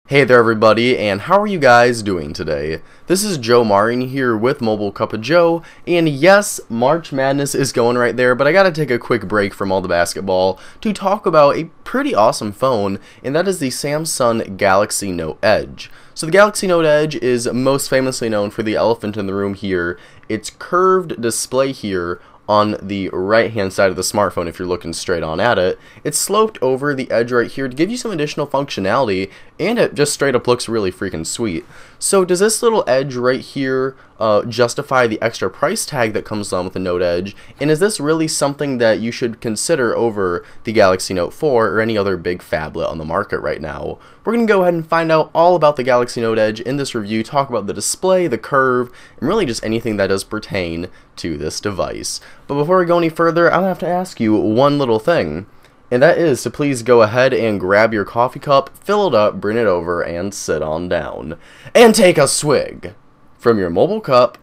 Hey there everybody, and how are you guys doing today? This is Joe Marin here with MobileCupOfJoe, and yes, March Madness is going right there, but I gotta take a quick break from all the basketball to talk about a pretty awesome phone, and that is the Samsung Galaxy Note Edge. So the Galaxy Note Edge is most famously known for the elephant in the room here. Its curved display here on the right hand side of the smartphone if you're looking straight on at it. It's sloped over the edge right here to give you some additional functionality, and it just straight up looks really freaking sweet. So does this little edge right here justify the extra price tag that comes along with the Note Edge, and is this really something that you should consider over the Galaxy Note 4 or any other big phablet on the market right now? We're going to go ahead and find out all about the Galaxy Note Edge in this review, talk about the display, the curve, and really just anything that does pertain to this device. But before we go any further, I'll have to ask you one little thing, and that is to please go ahead and grab your coffee cup, fill it up, bring it over, and sit on down. And take a swig from your mobile cup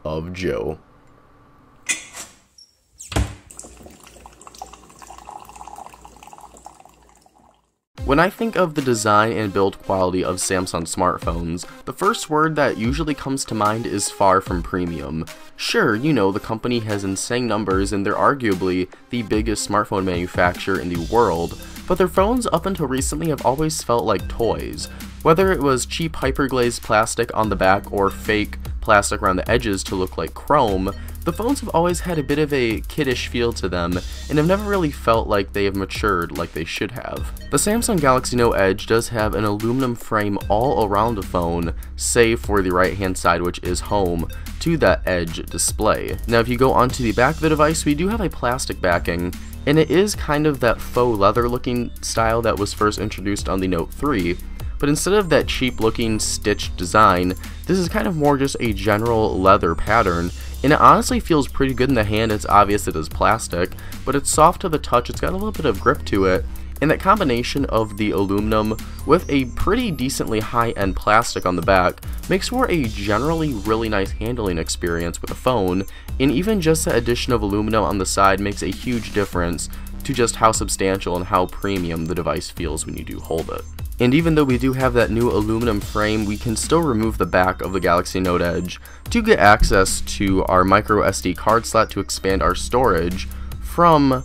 of Joe. When I think of the design and build quality of Samsung smartphones, the first word that usually comes to mind is far from premium. Sure, you know, the company has insane numbers and they're arguably the biggest smartphone manufacturer in the world, but their phones up until recently have always felt like toys. Whether it was cheap hyperglazed plastic on the back or fake plastic around the edges to look like chrome, the phones have always had a bit of a kiddish feel to them and have never really felt like they have matured like they should have. The Samsung Galaxy Note Edge does have an aluminum frame all around the phone, save for the right hand side, which is home to that Edge display. Now if you go onto the back of the device, we do have a plastic backing, and it is kind of that faux leather looking style that was first introduced on the Note 3. But instead of that cheap looking stitched design, this is kind of more just a general leather pattern, and it honestly feels pretty good in the hand. It's obvious it is plastic, but it's soft to the touch, it's got a little bit of grip to it, and that combination of the aluminum with a pretty decently high-end plastic on the back makes for a generally really nice handling experience with the phone, and even just the addition of aluminum on the side makes a huge difference to just how substantial and how premium the device feels when you do hold it. And even though we do have that new aluminum frame, we can still remove the back of the Galaxy Note Edge to get access to our micro SD card slot to expand our storage from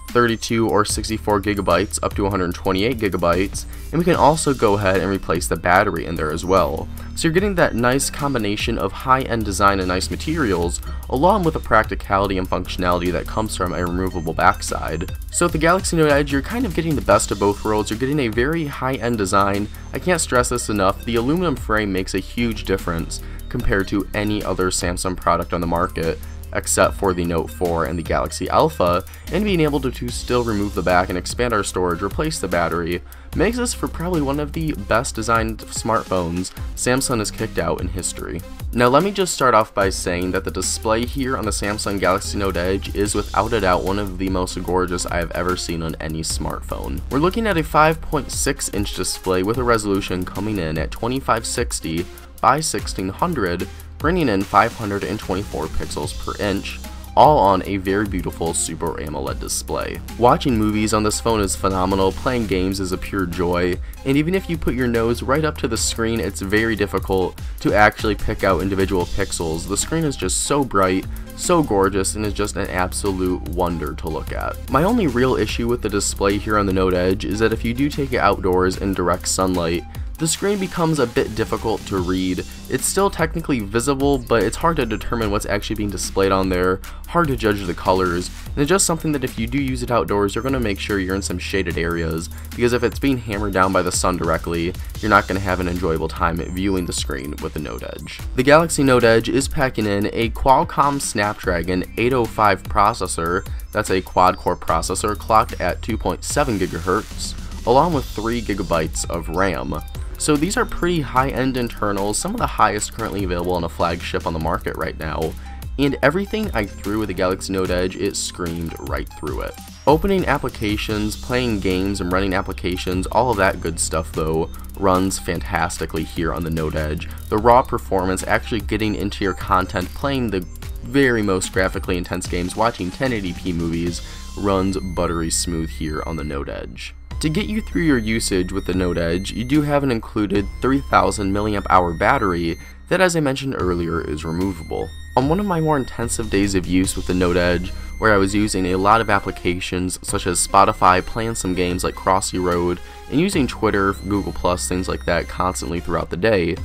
32 or 64 gigabytes up to 128 gigabytes, and we can also go ahead and replace the battery in there as well. So you're getting that nice combination of high-end design and nice materials, along with the practicality and functionality that comes from a removable backside. So with the Galaxy Note Edge, you're kind of getting the best of both worlds. You're getting a very high-end design. I can't stress this enough, the aluminum frame makes a huge difference compared to any other Samsung product on the market, except for the Note 4 and the Galaxy Alpha, and being able to still remove the back and expand our storage, replace the battery, makes this for probably one of the best designed smartphones Samsung has kicked out in history. Now let me just start off by saying that the display here on the Samsung Galaxy Note Edge is without a doubt one of the most gorgeous I have ever seen on any smartphone. We're looking at a 5.6 inch display with a resolution coming in at 2560 by 1600, bringing in 524 pixels per inch, all on a very beautiful Super AMOLED display. Watching movies on this phone is phenomenal, playing games is a pure joy, and even if you put your nose right up to the screen, it's very difficult to actually pick out individual pixels. The screen is just so bright, so gorgeous, and is just an absolute wonder to look at. My only real issue with the display here on the Note Edge is that if you do take it outdoors in direct sunlight, the screen becomes a bit difficult to read. It's still technically visible, but it's hard to determine what's actually being displayed on there, hard to judge the colors, and it's just something that if you do use it outdoors, you're going to make sure you're in some shaded areas, because if it's being hammered down by the sun directly, you're not going to have an enjoyable time viewing the screen with the Note Edge. The Galaxy Note Edge is packing in a Qualcomm Snapdragon 805 processor, that's a quad-core processor clocked at 2.7 GHz, along with 3 GB of RAM. So these are pretty high-end internals, some of the highest currently available on a flagship on the market right now, and everything I threw with the Galaxy Note Edge, it screamed right through it. Opening applications, playing games, and running applications, all of that good stuff though, runs fantastically here on the Note Edge. The raw performance, actually getting into your content, playing the very most graphically intense games, watching 1080p movies, runs buttery smooth here on the Note Edge. To get you through your usage with the Note Edge, you do have an included 3000 mAh battery that, as I mentioned earlier, is removable. On one of my more intensive days of use with the Note Edge, where I was using a lot of applications such as Spotify, playing some games like Crossy Road, and using Twitter, Google+, things like that constantly throughout the day,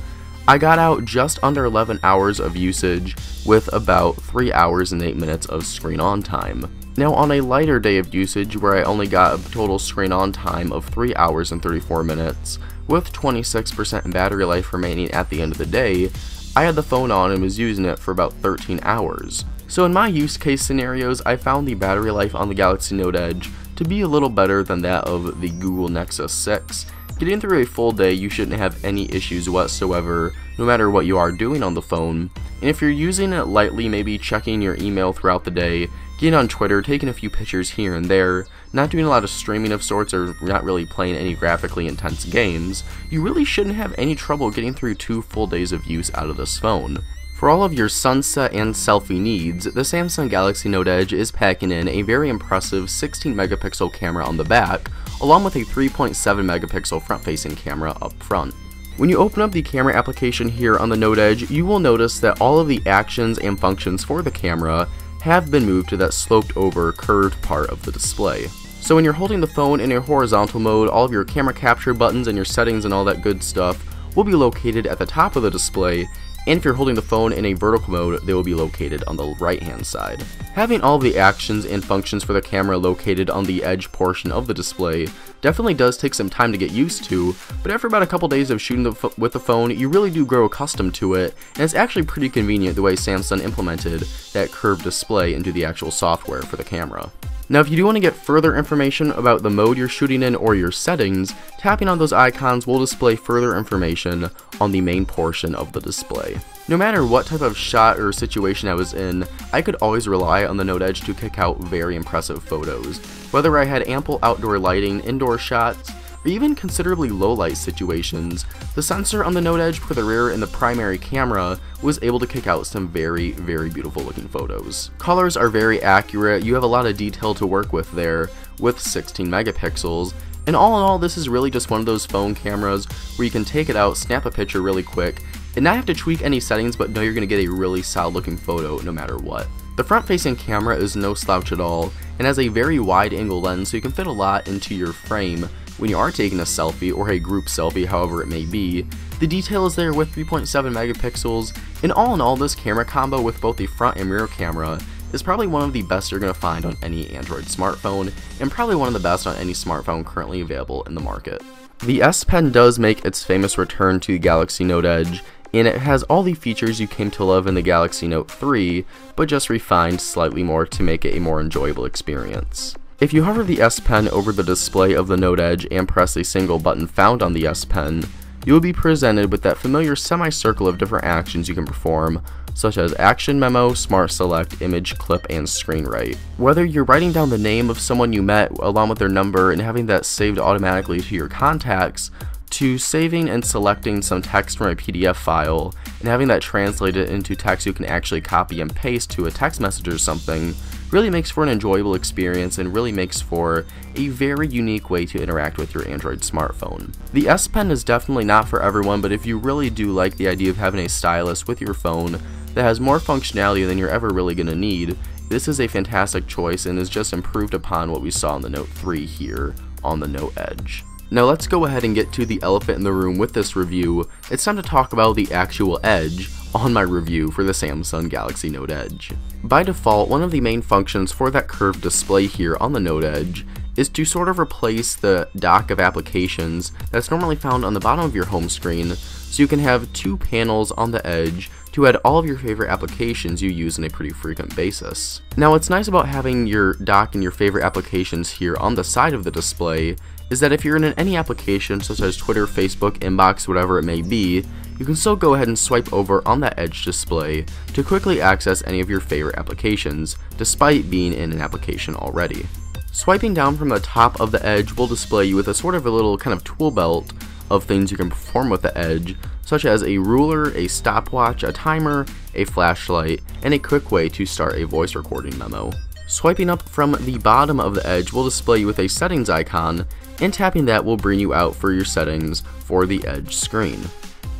I got out just under 11 hours of usage with about 3 hours and 8 minutes of screen on time. Now, on a lighter day of usage where I only got a total screen on time of 3 hours and 34 minutes, with 26% battery life remaining at the end of the day, I had the phone on and was using it for about 13 hours. So in my use case scenarios, I found the battery life on the Galaxy Note Edge to be a little better than that of the Google Nexus 6. Getting through a full day, you shouldn't have any issues whatsoever, no matter what you are doing on the phone. And if you're using it lightly, maybe checking your email throughout the day, getting on Twitter, taking a few pictures here and there, not doing a lot of streaming of sorts, or not really playing any graphically intense games, you really shouldn't have any trouble getting through 2 full days of use out of this phone. For all of your sunset and selfie needs, the Samsung Galaxy Note Edge is packing in a very impressive 16 megapixel camera on the back, along with a 3.7 megapixel front-facing camera up front. When you open up the camera application here on the Note Edge, you will notice that all of the actions and functions for the camera have been moved to that sloped over curved part of the display. So when you're holding the phone in a horizontal mode, all of your camera capture buttons and your settings and all that good stuff will be located at the top of the display, and if you're holding the phone in a vertical mode, they will be located on the right hand side. Having all of the actions and functions for the camera located on the edge portion of the display definitely does take some time to get used to, but after about a couple days of shooting with the phone, you really do grow accustomed to it, and it's actually pretty convenient the way Samsung implemented that curved display into the actual software for the camera. Now, if you do want to get further information about the mode you're shooting in or your settings, tapping on those icons will display further information on the main portion of the display. No matter what type of shot or situation I was in, I could always rely on the Note Edge to kick out very impressive photos. Whether I had ample outdoor lighting, indoor shots, or even considerably low light situations, the sensor on the Note Edge for the rear and the primary camera was able to kick out some very, very beautiful looking photos. Colors are very accurate, you have a lot of detail to work with there, with 16 megapixels, and all in all, this is really just one of those phone cameras where you can take it out, snap a picture really quick, and not have to tweak any settings, but know you're going to get a really solid looking photo no matter what. The front-facing camera is no slouch at all, and has a very wide angle lens, so you can fit a lot into your frame when you are taking a selfie or a group selfie, however it may be. The detail is there with 3.7 megapixels, and all in all, this camera combo with both the front and rear camera is probably one of the best you're going to find on any Android smartphone, and probably one of the best on any smartphone currently available in the market. The S Pen does make its famous return to the Galaxy Note Edge, and it has all the features you came to love in the Galaxy Note 3, but just refined slightly more to make it a more enjoyable experience. If you hover the S Pen over the display of the Note Edge and press a single button found on the S Pen, you will be presented with that familiar semicircle of different actions you can perform, such as Action Memo, Smart Select, Image Clip, and Screen Write. Whether you're writing down the name of someone you met along with their number and having that saved automatically to your contacts, to saving and selecting some text from a PDF file and having that translated into text you can actually copy and paste to a text message or something, really makes for an enjoyable experience and really makes for a very unique way to interact with your Android smartphone. The S Pen is definitely not for everyone, but if you really do like the idea of having a stylus with your phone that has more functionality than you're ever really going to need, this is a fantastic choice and is just improved upon what we saw in the Note 3 here on the Note Edge. Now let's go ahead and get to the elephant in the room with this review. It's time to talk about the actual Edge on my review for the Samsung Galaxy Note Edge. By default, one of the main functions for that curved display here on the Note Edge is to sort of replace the dock of applications that's normally found on the bottom of your home screen, so you can have 2 panels on the Edge to add all of your favorite applications you use on a pretty frequent basis. Now what's nice about having your dock and your favorite applications here on the side of the display is that if you're in any application such as Twitter, Facebook, Inbox, whatever it may be, you can still go ahead and swipe over on that Edge display to quickly access any of your favorite applications, despite being in an application already. Swiping down from the top of the Edge will display you with a sort of a little kind of tool belt of things you can perform with the Edge, such as a ruler, a stopwatch, a timer, a flashlight, and a quick way to start a voice recording memo. Swiping up from the bottom of the Edge will display you with a settings icon, and tapping that will bring you out for your settings for the Edge screen.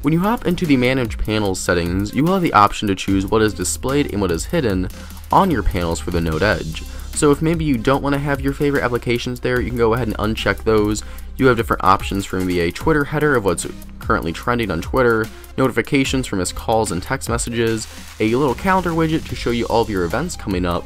When you hop into the Manage Panels settings, you will have the option to choose what is displayed and what is hidden on your panels for the Note Edge. So if maybe you don't want to have your favorite applications there, you can go ahead and uncheck those. You have different options from maybe a Twitter header of what's currently trending on Twitter, notifications for missed calls and text messages, a little calendar widget to show you all of your events coming up.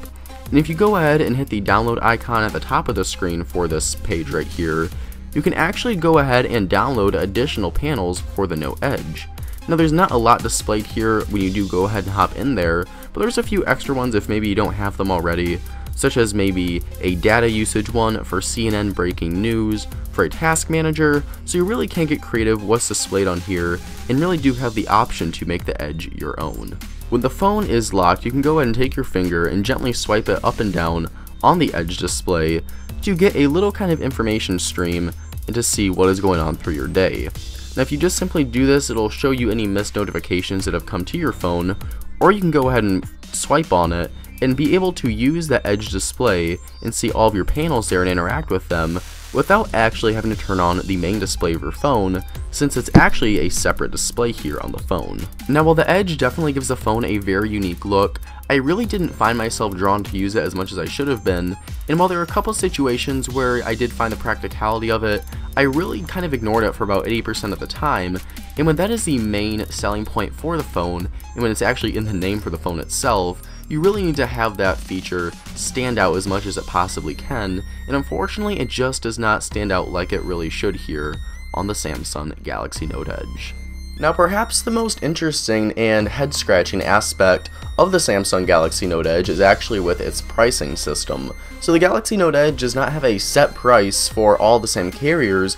And if you go ahead and hit the download icon at the top of the screen for this page right here, you can actually go ahead and download additional panels for the Note Edge. Now there's not a lot displayed here when you do go ahead and hop in there, but there's a few extra ones if maybe you don't have them already, such as maybe a data usage one for CNN breaking news, for a task manager, so you really can get creative what's displayed on here and really do have the option to make the Edge your own. When the phone is locked, you can go ahead and take your finger and gently swipe it up and down on the Edge display to get a little kind of information stream and to see what is going on through your day. Now if you just simply do this, it'll show you any missed notifications that have come to your phone, or you can go ahead and swipe on it and be able to use the Edge display and see all of your panels there and interact with them without actually having to turn on the main display of your phone, since it's actually a separate display here on the phone. Now while the Edge definitely gives the phone a very unique look, I really didn't find myself drawn to use it as much as I should have been, and while there are a couple situations where I did find the practicality of it, I really kind of ignored it for about 80% of the time, and when that is the main selling point for the phone, and when it's actually in the name for the phone itself, you really need to have that feature stand out as much as it possibly can, and unfortunately it just does not stand out like it really should here on the Samsung Galaxy Note Edge. Now perhaps the most interesting and head-scratching aspect of the Samsung Galaxy Note Edge is actually with its pricing system. So the Galaxy Note Edge does not have a set price for all the same carriers.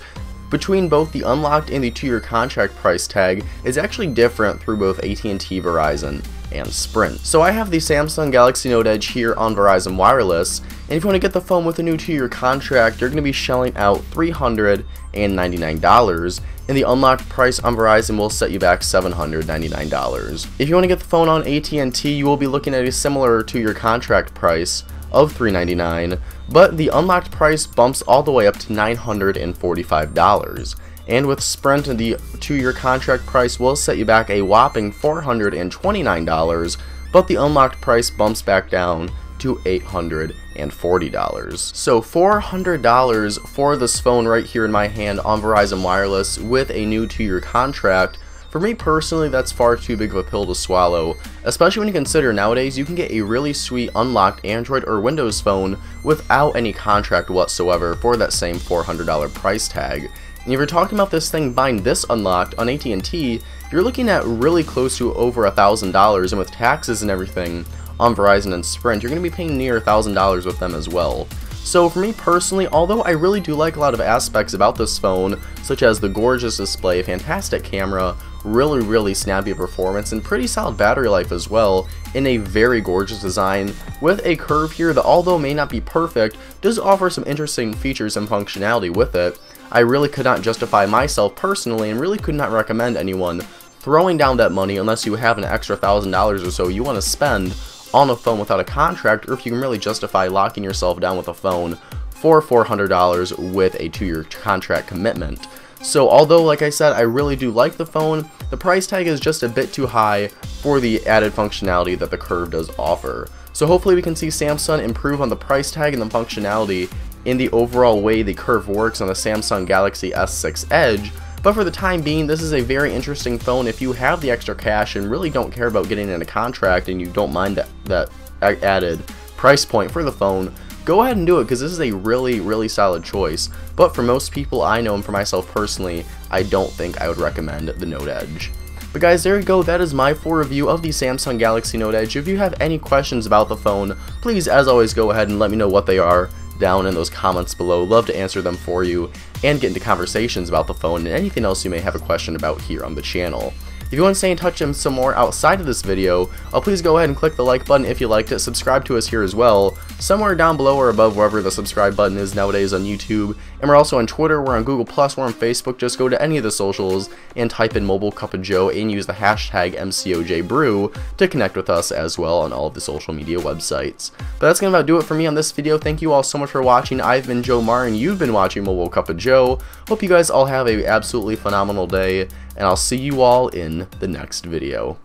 Between both the unlocked and the 2-year contract price tag is actually different through both AT&T, Verizon, and Sprint. So I have the Samsung Galaxy Note Edge here on Verizon Wireless, and if you want to get the phone with a new 2-year contract, you're going to be shelling out $399, and the unlocked price on Verizon will set you back $799. If you want to get the phone on AT&T, you will be looking at a similar 2-year contract price of $399, but the unlocked price bumps all the way up to $945. And with Sprint, the 2-year contract price will set you back a whopping $429, but the unlocked price bumps back down to $840. So $400 for this phone right here in my hand on Verizon Wireless with a new 2-year contract. For me personally, that's far too big of a pill to swallow, especially when you consider nowadays you can get a really sweet unlocked Android or Windows phone without any contract whatsoever for that same $400 price tag. And if you're talking about this thing buying this unlocked on AT&T, you're looking at really close to over $1,000, and with taxes and everything on Verizon and Sprint, you're going to be paying near $1,000 with them as well. So for me personally, although I really do like a lot of aspects about this phone, such as the gorgeous display, fantastic camera, really snappy performance, and pretty solid battery life as well, in a very gorgeous design with a curve here that, although may not be perfect, does offer some interesting features and functionality with it, I really could not justify myself personally and really could not recommend anyone throwing down that money unless you have an extra $1,000 or so you want to spend on a phone without a contract, or if you can really justify locking yourself down with a phone for $400 with a 2-year contract commitment. So although, like I said, I really do like the phone, the price tag is just a bit too high for the added functionality that the Curve does offer. So hopefully we can see Samsung improve on the price tag and the functionality in the overall way the Curve works on the Samsung Galaxy S6 Edge. But for the time being, this is a very interesting phone if you have the extra cash and really don't care about getting in a contract and you don't mind that added price point for the phone. Go ahead and do it, because this is a really solid choice. But for most people I know, and for myself personally, I don't think I would recommend the Note Edge. But guys, there you go. That is my full review of the Samsung Galaxy Note Edge. If you have any questions about the phone, please, as always, go ahead and let me know what they are down in those comments below. Love to answer them for you and get into conversations about the phone and anything else you may have a question about here on the channel. If you want to stay in touch with him some more outside of this video, please go ahead and click the like button if you liked it, subscribe to us here as well, somewhere down below or above wherever the subscribe button is nowadays on YouTube, and we're also on Twitter, we're on Google+, we're on Facebook. Just go to any of the socials and type in MobileCupOfJoe and use the hashtag MCOJBrew to connect with us as well on all of the social media websites. But that's going to about do it for me on this video. Thank you all so much for watching. I've been Joe Martin, you've been watching MobileCupOfJoe. Hope you guys all have a absolutely phenomenal day, and I'll see you all in the next video.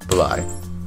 Bye-bye.